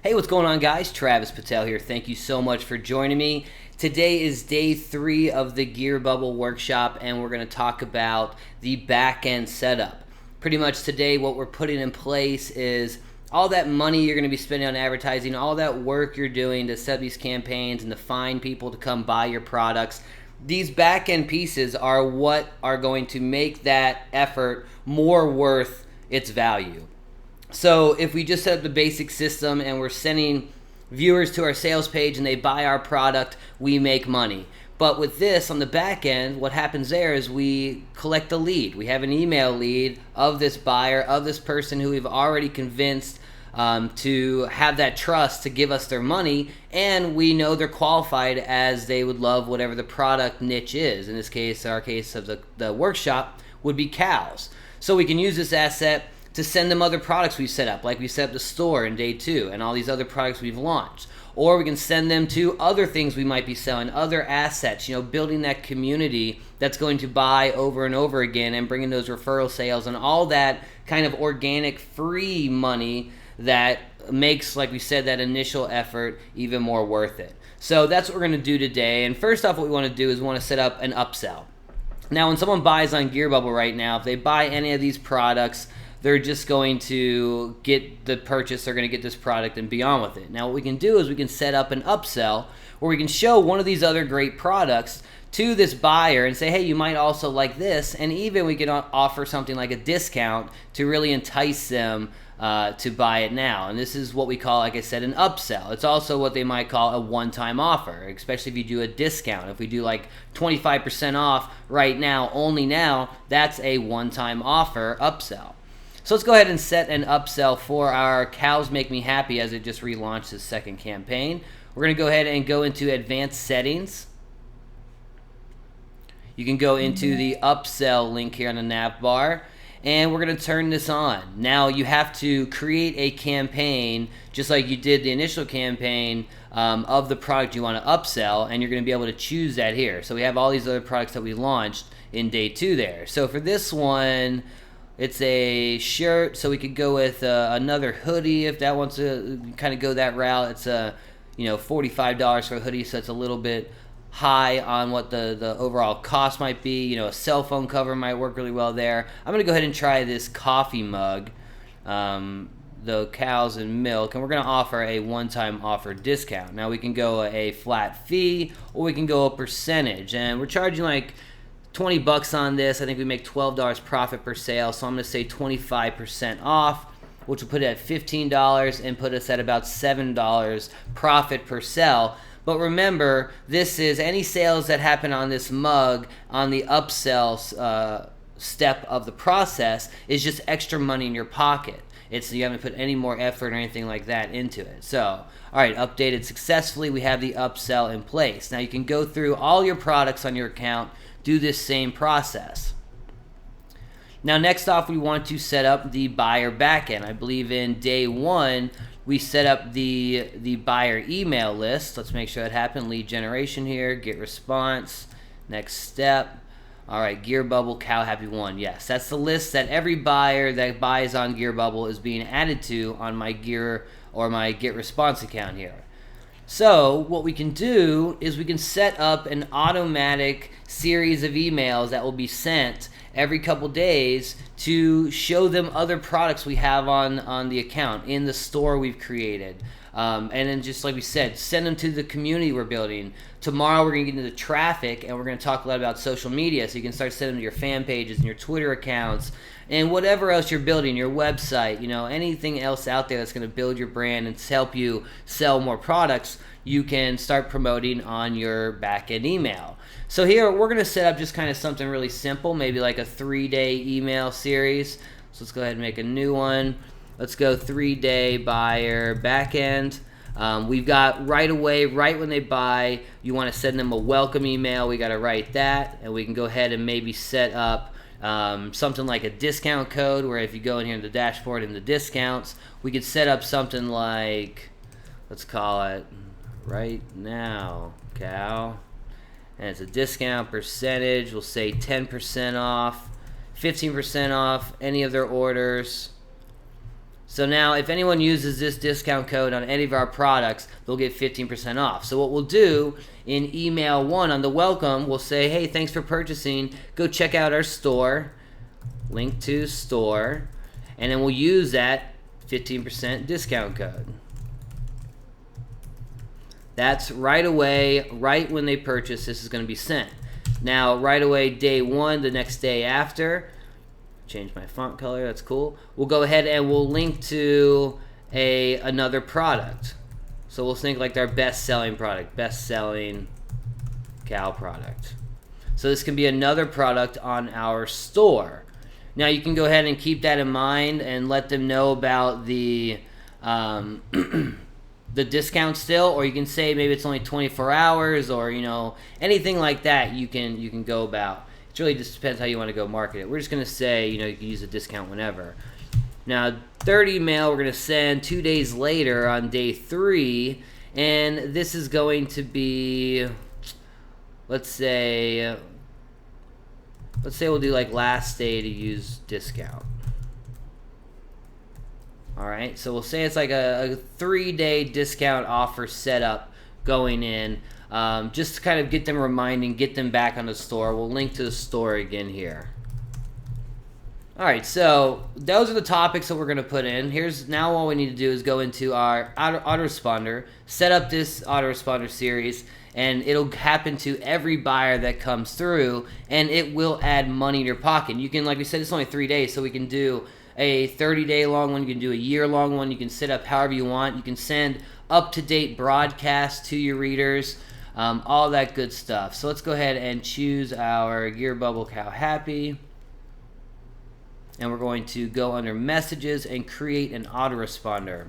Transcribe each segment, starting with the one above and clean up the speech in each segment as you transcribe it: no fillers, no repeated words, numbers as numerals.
Hey, what's going on, guys? Travis Patel here. Thank you so much for joining me. Today is day 3 of the GearBubble workshop, and we're going to talk about the back-end setup. Pretty much today what we're putting in place is all that money you're going to be spending on advertising, all that work you're doing to set these campaigns and to find people to come buy your products. These back-end pieces are what are going to make that effort more worth its value. So if we just set up the basic system and we're sending viewers to our sales page and they buy our product, we make money. But with this on the back end, what happens there is we collect a lead. We have an email lead of this buyer, of this person who we've already convinced to have that trust to give us their money, and we know they're qualified as they would love whatever the product niche is. In this case, our case of the workshop would be cows. So we can use this asset to send them other products we've set up, like we set up the store in day 2 and all these other products we've launched. Or we can send them to other things we might be selling, other assets, building that community that's going to buy over and over again and bringing those referral sales and all that kind of organic free money that makes, like we said, that initial effort even more worth it. So that's what we're going to do today. And first off, what we want to do is we want to set up an upsell. Now, when someone buys on GearBubble right now, if they buy any of these products, they're just going to get the purchase, they're going to get this product and be on with it. Now what we can do is we can set up an upsell where we can show one of these other great products to this buyer and say, hey, you might also like this, and even we can offer something like a discount to really entice them to buy it now. And this is what we call, like I said, an upsell. It's also what they might call a one-time offer, especially if you do a discount. If we do like 25% off right now, only now, that's a one-time offer upsell. So let's go ahead and set an upsell for our Cows Make Me Happy as it just relaunched its second campaign. We're going to go ahead and go into advanced settings. You can go into the upsell link here on the nav bar, and we're going to turn this on. Now you have to create a campaign just like you did the initial campaign of the product you want to upsell, and you're going to be able to choose that here. So we have all these other products that we launched in day 2 there. So for this one, it's a shirt, so we could go with another hoodie if that wants to kind of go that route. It's $45 for a hoodie, so it's a little bit high on what the overall cost might be. A cell phone cover might work really well there. I'm going to go ahead and try this coffee mug, the cows and milk, and we're going to offer a one-time offer discount. Now we can go a flat fee, or we can go a percentage, and we're charging like $20 on this. I think we make $12 profit per sale, so I'm going to say 25% off, which will put it at $15 and put us at about $7 profit per sell. But remember, this is any sales that happen on this mug on the upsell step of the process is just extra money in your pocket. You haven't put any more effort or anything like that into it. So, all right, updated successfully. We have the upsell in place. Now you can go through all your products on your account, do this same process. Now next off, we want to set up the buyer backend. I believe in day 1 we set up the buyer email list. Let's make sure that happened. Lead generation here, get response, next step. All right, GearBubble Cow Happy 1. Yes, that's the list that every buyer that buys on GearBubble is being added to on my Gear or my Get Response account here. So what we can do is we can set up an automatic series of emails that will be sent every couple days to show them other products we have on the account in the store we've created. And then just like we said, send them to the community we're building. Tomorrow we're going to get into traffic, and we're going to talk a lot about social media, so you can start sending them to your fan pages and your Twitter accounts and whatever else you're building, your website, anything else out there that's going to build your brand and help you sell more products, you can start promoting on your back-end email. So here we're going to set up just kind of something really simple, maybe like a 3-day email series. So let's go ahead and make a new one. Let's go 3-day buyer backend. We've got right away, right when they buy, you want to send them a welcome email. We got to write that, and we can go ahead and maybe set up something like a discount code, where if you go in here in the dashboard in the discounts, we could set up something like, let's call it right now, cow, and it's a discount percentage. We'll say 10% off, 15% off any of their orders So now if anyone uses this discount code on any of our products, they'll get 15% off. So what we'll do in email 1 on the welcome, we'll say, hey, thanks for purchasing. Go check out our store. Link to store. And then we'll use that 15% discount code. That's right away, right when they purchase, this is going to be sent. Now, right away, day 1, the next day after, change my font color, that's cool. We'll go ahead and we'll link to another product. So we'll think like our best-selling product, best-selling cow product. So this can be another product on our store. Now you can go ahead and keep that in mind and let them know about the the discount still, or you can say maybe it's only 24 hours, or anything like that you can go about. It really just depends how you want to go market it. We're just going to say you can use a discount whenever. Now, third email we're going to send 2 days later on day 3, and this is going to be, let's say we'll do like last day to use discount. Alright, so we'll say it's like a 3-day discount offer setup going in, just to kind of get them reminding, get them back on the store. We'll link to the store again here. Alright, so those are the topics that we're going to put in. Now all we need to do is go into our autoresponder, set up this autoresponder series, and it'll happen to every buyer that comes through, and it will add money in your pocket. You can, like we said, it's only 3 days, so we can do a 30-day long one, you can do a year-long one, you can set up however you want, you can send up-to-date broadcasts to your readers, all that good stuff. So let's go ahead and choose our GearBubble Cow Happy, and we're going to go under Messages and create an autoresponder.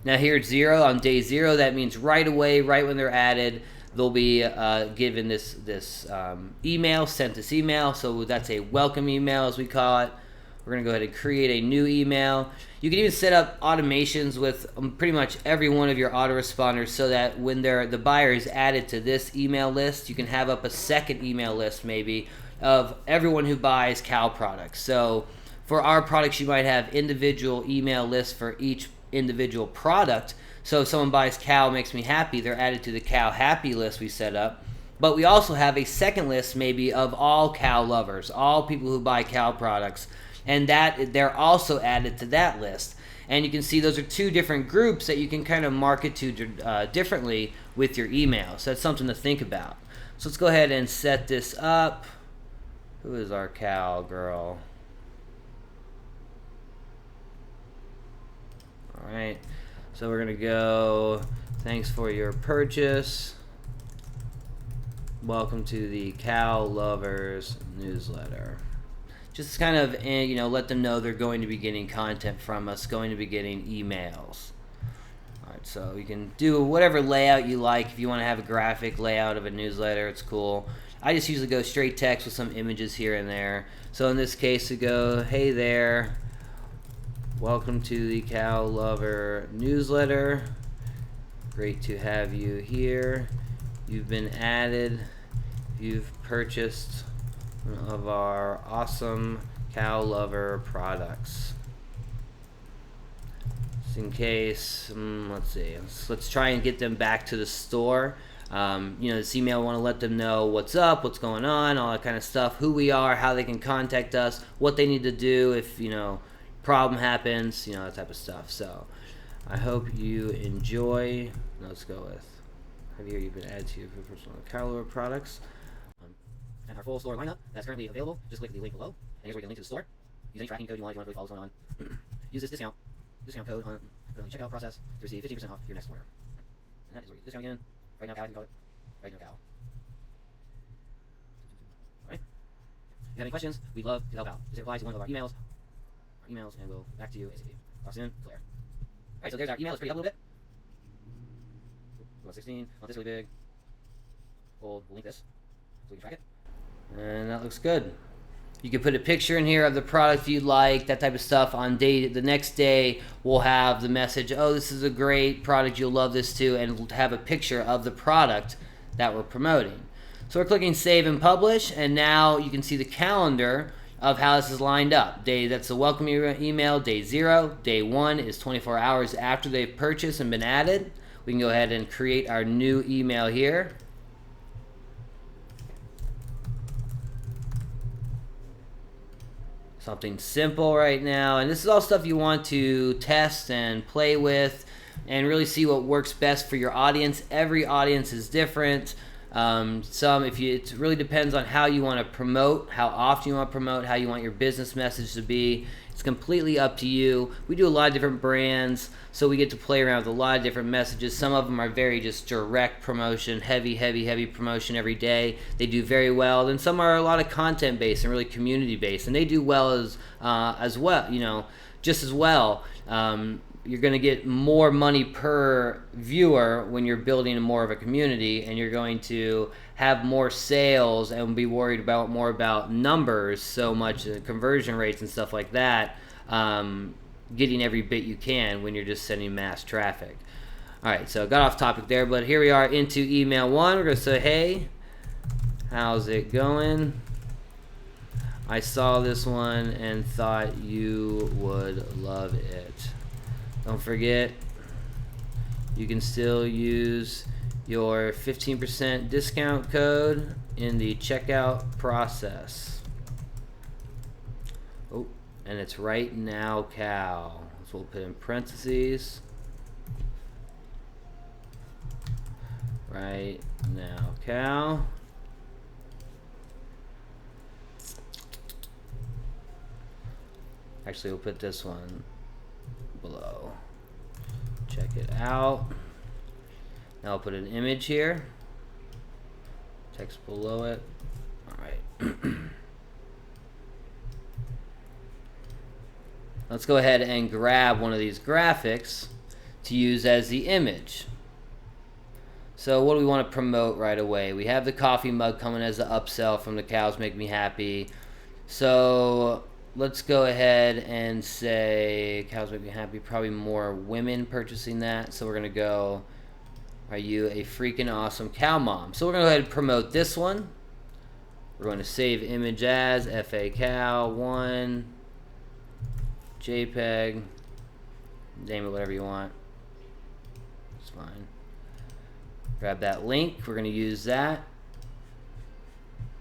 Now here it's 0, on day 0, that means right away, right when they're added, they'll be given this email, sent this email, so that's a welcome email as we call it. We're going to go ahead and create a new email. You can even set up automations with pretty much every one of your autoresponders so that when the buyer is added to this email list, you can have up a second email list maybe of everyone who buys cow products. So for our products, you might have individual email lists for each individual product. So if someone buys cow makes me happy, they're added to the cow happy list we set up. But we also have a second list maybe of all cow lovers, all people who buy cow products, and that they're also added to that list. And you can see those are 2 different groups that you can kind of market to differently with your email. So that's something to think about. So let's go ahead and set this up. Who is our cow girl? All right. So we're going to go, thanks for your purchase. Welcome to the Cow Lovers newsletter. Just kind of, let them know they're going to be getting content from us, going to be getting emails. All right, so you can do whatever layout you like. If you want to have a graphic layout of a newsletter, it's cool. I just usually go straight text with some images here and there. So in this case, we go, hey there, welcome to the Cow Lover newsletter. Great to have you here. You've been added. You've purchased one of our awesome Cow Lover products. Just in case, let's see. Let's try and get them back to the store. This email, I want to let them know what's up, what's going on, all that kind of stuff, who we are, how they can contact us, what they need to do if, problem happens, that type of stuff. So I hope you enjoy. Let's go with, have you been added to your personal Cow Lover products. And our full store lineup that's currently available, just click the link below, and here's where you can link to the store. Use any tracking code you want if you want to really follow what's going on. Use this discount code on the checkout process to receive 15% off your next order. And that is where you discount again. Right now, cow, you can call it right now, cow. Alright. If you have any questions, we'd love to help out. Just reply to one of our emails, and we'll back to you ASAP. Talk soon, Claire. Alright, so there's our email. Let's pretty up a little bit. We want 16. Want this really big. We'll link this so we can track it. And that looks good. You can put a picture in here of the product you'd like, that type of stuff. On the next day, we'll have the message, oh, this is a great product, you'll love this too, and we'll have a picture of the product that we're promoting. So we're clicking Save and Publish, and now you can see the calendar. of how this is lined up. That's the welcome email, day 0. Day 1 is 24 hours after they've purchased and been added. We can go ahead and create our new email here. Something simple right now, and this is all stuff you want to test and play with and really see what works best for your audience. Every audience is different. It really depends on how you want to promote, how often you want to promote, how you want your business message to be. It's completely up to you. We do a lot of different brands, so we get to play around with a lot of different messages. Some of them are very just direct promotion, heavy promotion every day. They do very well. Then some are a lot of content based and really community based, and they do well as well. Just as well. You're going to get more money per viewer when you're building more of a community, and you're going to have more sales and be worried more about numbers, so much conversion rates and stuff like that, getting every bit you can when you're just sending mass traffic. All right, so got off topic there, but here we are into email 1. We're going to say, hey, how's it going? I saw this one and thought you would love it. Don't forget, you can still use your 15% discount code in the checkout process. Oh, and it's right now, Cal. So we'll put in parentheses. Right now, Cal. Actually, we'll put this one below. Check it out. Now I'll put an image here. Text below it. Alright. Let's go ahead and grab one of these graphics to use as the image. So what do we want to promote right away? We have the coffee mug coming as an upsell from the Cows Make Me Happy. So let's go ahead and say Cows Make Me Happy. Probably more women purchasing that. So we're going to go, are you a freaking awesome cow mom? So we're going to go ahead and promote this one. We're going to save image as FACow1 JPEG. Name it whatever you want. It's fine. Grab that link. We're going to use that.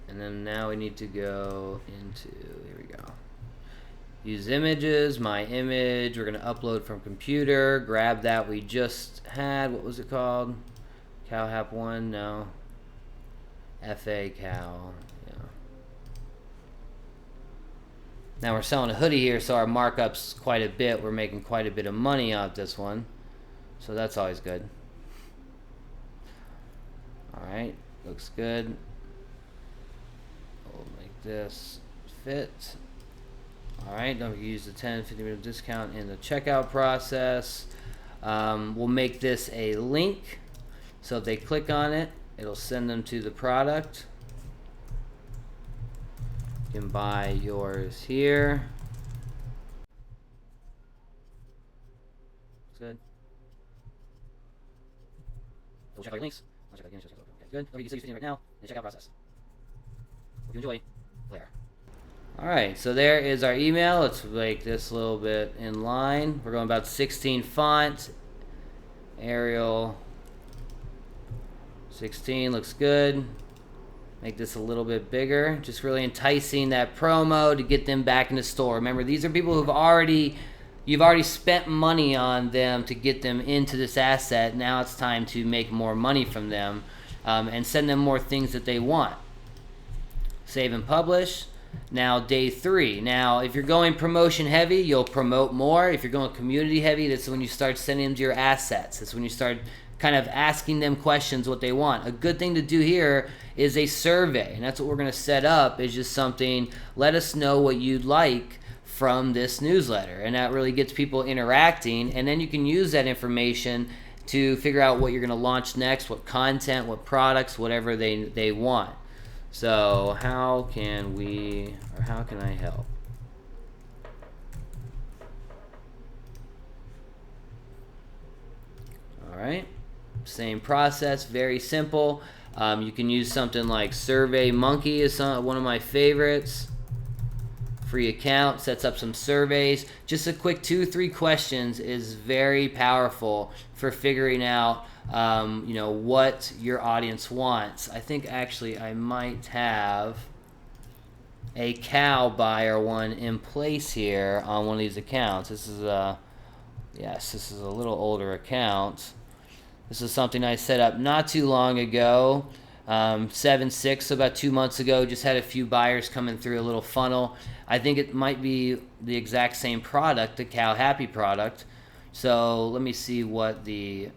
And then now we need to go into, here we go. Use images, my image. We're going to upload from computer. Grab that we just had. What was it called? CowHap1? No. FACow. Yeah. Now we're selling a hoodie here, so our markup's quite a bit. We're making quite a bit of money off this one. So that's always good. Alright, looks good. We'll make this fit. Alright, don't use the 10-50% discount in the checkout process. We'll make this a link. So if they click on it, it'll send them to the product. You can buy yours here. Good. We'll check out your links. I'll check out the good. Or you can see right now in the checkout process. Hope you enjoy. Claire. Alright, so there is our email. Let's make this a little bit in line. We're going about 16 font. Arial 16 looks good. Make this a little bit bigger. Just really enticing that promo to get them back in the store. Remember, these are people you've already spent money on them to get them into this asset. Now it's time to make more money from them and send them more things that they want. Save and publish. Now day 3. Now if you're going promotion heavy, you'll promote more. If you're going community heavy, that's when you start sending them to your assets. That's when you start kind of asking them questions what they want. A good thing to do here is a survey, and that's what we're going to set up. Is just something, let us know what you'd like from this newsletter, and that really gets people interacting, and then you can use that information to figure out what you're going to launch next, what content, what products, whatever they want. So how can I help? All right, same process, very simple. You can use something like Survey Monkey is one of my favorites. free account, sets up some surveys. Just a quick 2-3 questions is very powerful for figuring out what your audience wants. I think actually I might have a cow buyer one in place here on one of these accounts. This is this is a little older account. This is something I set up not too long ago, 7/6, so about 2 months ago. Just had a few buyers coming through a little funnel. I think it might be the exact same product, the Cow Happy product. So let me see what the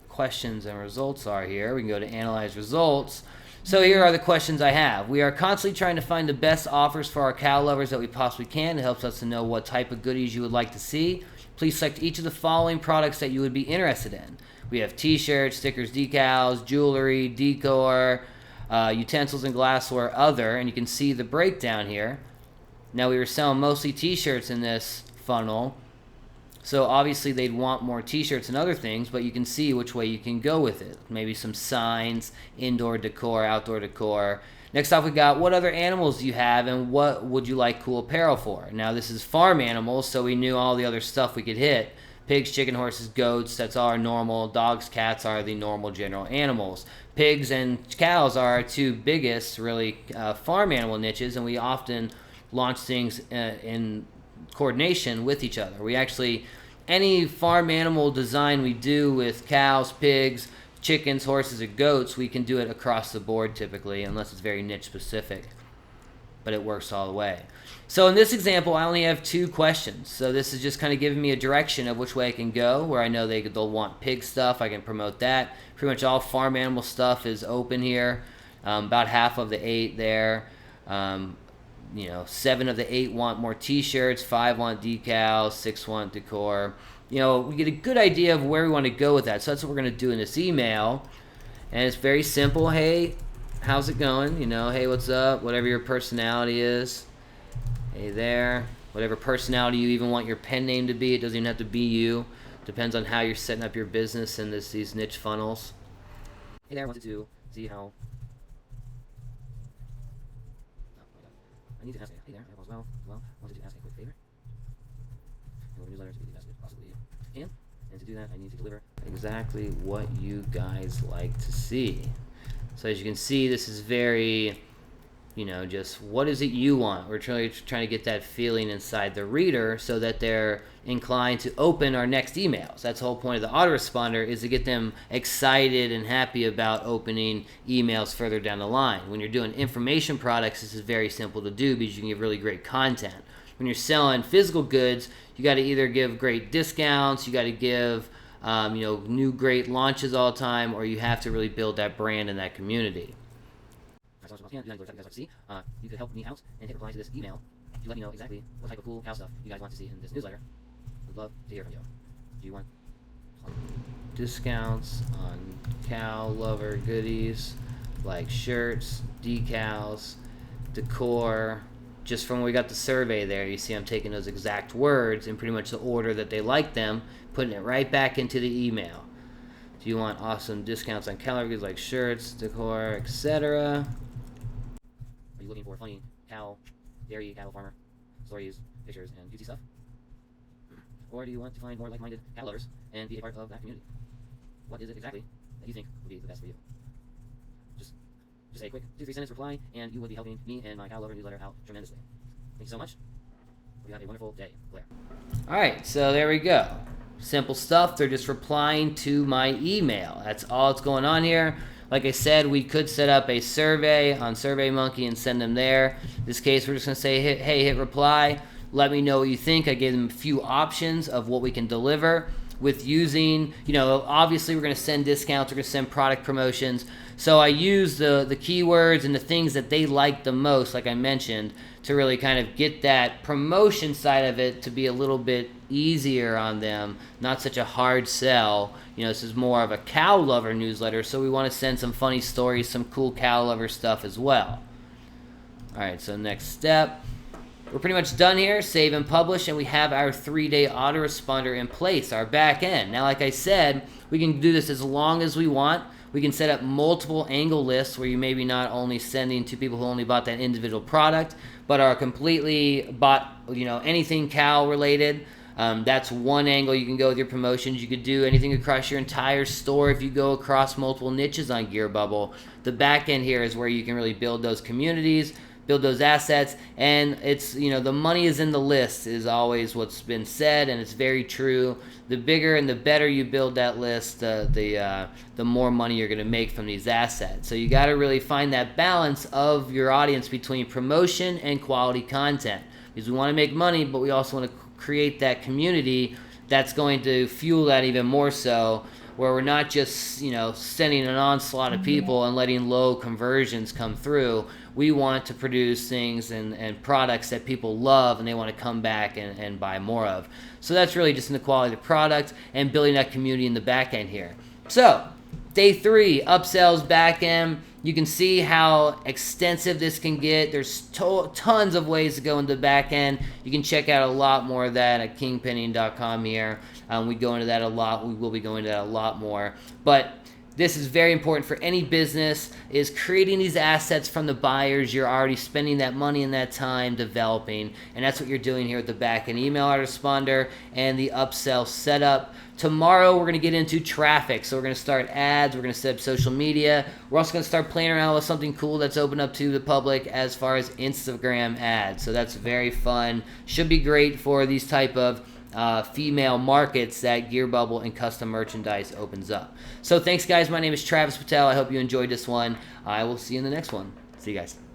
questions and results are here. We can go to Analyze Results. So here are the questions I have. We are constantly trying to find the best offers for our cow lovers that we possibly can. It helps us to know what type of goodies you would like to see. Please select each of the following products that you would be interested in. We have t-shirts, stickers, decals, jewelry, decor, utensils and glassware, other, and you can see the breakdown here. Now we were selling mostly t-shirts in this funnel, so obviously they'd want more t-shirts and other things, but you can see which way you can go with it. Maybe some signs, indoor decor, outdoor decor. Next off, we got what other animals do you have and what would you like cool apparel for? Now this is farm animals, so we knew all the other stuff we could hit. Pigs, chicken, horses, goats, that's all our normal. Dogs, cats are the normal general animals. Pigs and cows are our two biggest, really, farm animal niches, and we often launch things in coordination with each other. We actually, any farm animal design we do with cows, pigs, chickens, horses, and goats, we can do it across the board typically, unless it's very niche specific, but it works all the way. So in this example, I only have 2 questions. So this is just kind of giving me a direction of which way I can go, where I know they'll want pig stuff. I can promote that. Pretty much all farm animal stuff is open here. About half of the 8 there. 7 of the 8 want more t-shirts, 5 want decals, 6 want decor. We get a good idea of where we want to go with that. So that's what we're going to do in this email. And it's very simple. Hey, how's it going? Hey, what's up? Whatever your personality is. Hey there. Whatever personality you even want your pen name to be. It doesn't even have to be you. Depends on how you're setting up your business in these niche funnels. Hey there, wanted to see how... I need to ask, hey there, as well, wanted to ask a quick favor. Newsletter to be the best it possibly can, and to do that I need to deliver exactly what you guys like to see. So as you can see, this is very, just what is it you want. We're trying to get that feeling inside the reader so that they're inclined to open our next emails. That's the whole point of the autoresponder, is to get them excited and happy about opening emails further down the line. When you're doing information products, this is very simple to do because you can give really great content. When you're selling physical goods, you got to either give great discounts, you got to give new great launches all the time, or you have to really build that brand and that community. You could help me out and hit reply to this email to let me know exactly what type of cool cow stuff you guys want to see in this newsletter. I'd love to hear from you. Do you want discounts on cow lover goodies like shirts, decals, decor? Just from when we got the survey there, you see I'm taking those exact words in pretty much the order that they like them, putting it right back into the email. Do you want awesome discounts on cow goods like shirts, decor, etc.? Are you looking for funny cow, dairy, cattle farmer stories, pictures, and cutesy stuff? Or do you want to find more like-minded cow lovers and be a part of that community? What is it exactly that you think would be the best for you? Just a quick 2-3 sentence reply, and you would be helping me and my cow lover newsletter out tremendously. Thank you so much. We have a wonderful day, Blair. Alright, so there we go. Simple stuff. They're just replying to my email. That's all that's going on here. Like I said, we could set up a survey on SurveyMonkey and send them there. In this case, we're just going to say, hey, hit reply. Let me know what you think. I gave them a few options of what we can deliver with using, obviously we're going to send discounts, we're going to send product promotions. So I use the keywords and the things that they like the most, like I mentioned, to really kind of get that promotion side of it to be a little bit easier on them, not such a hard sell. This is more of a cow lover newsletter, so we want to send some funny stories, some cool cow lover stuff as well. Alright, so next step. we're pretty much done here. Save and publish, and we have our 3-day autoresponder in place, our back end. Now, like I said, we can do this as long as we want. We can set up multiple angle lists where you maybe not only sending to people who only bought that individual product, but are completely bought, anything cow related. That's one angle you can go with your promotions. You could do anything across your entire store if you go across multiple niches on GearBubble. The back end here is where you can really build those communities, build those assets, and it's, the money is in the list is always what's been said, and it's very true. The bigger and the better you build that list, the more money you're going to make from these assets. So you got to really find that balance of your audience between promotion and quality content, because we want to make money, but we also want to create that community that's going to fuel that even more so, where we're not just, sending an onslaught of people and letting low conversions come through. We want to produce things and products that people love and they want to come back and buy more of. So that's really just in the quality of the product and building that community in the back end here. So, day 3, upsells back end. You can see how extensive this can get. There's tons of ways to go into the back end. You can check out a lot more of that at kingpinning.com here. We go into that a lot. We will be going into that a lot more. But this is very important for any business, is creating these assets from the buyers. You're already spending that money and that time developing, and that's what you're doing here with the backend email autoresponder and the upsell setup. Tomorrow we're going to get into traffic, so we're going to start ads, we're going to set up social media. We're also going to start playing around with something cool that's open up to the public as far as Instagram ads. So that's very fun. Should be great for these type of female markets that GearBubble and custom merchandise opens up. So thanks guys, my name is Travis Patel. I hope you enjoyed this one. I will see you in the next one. See you guys.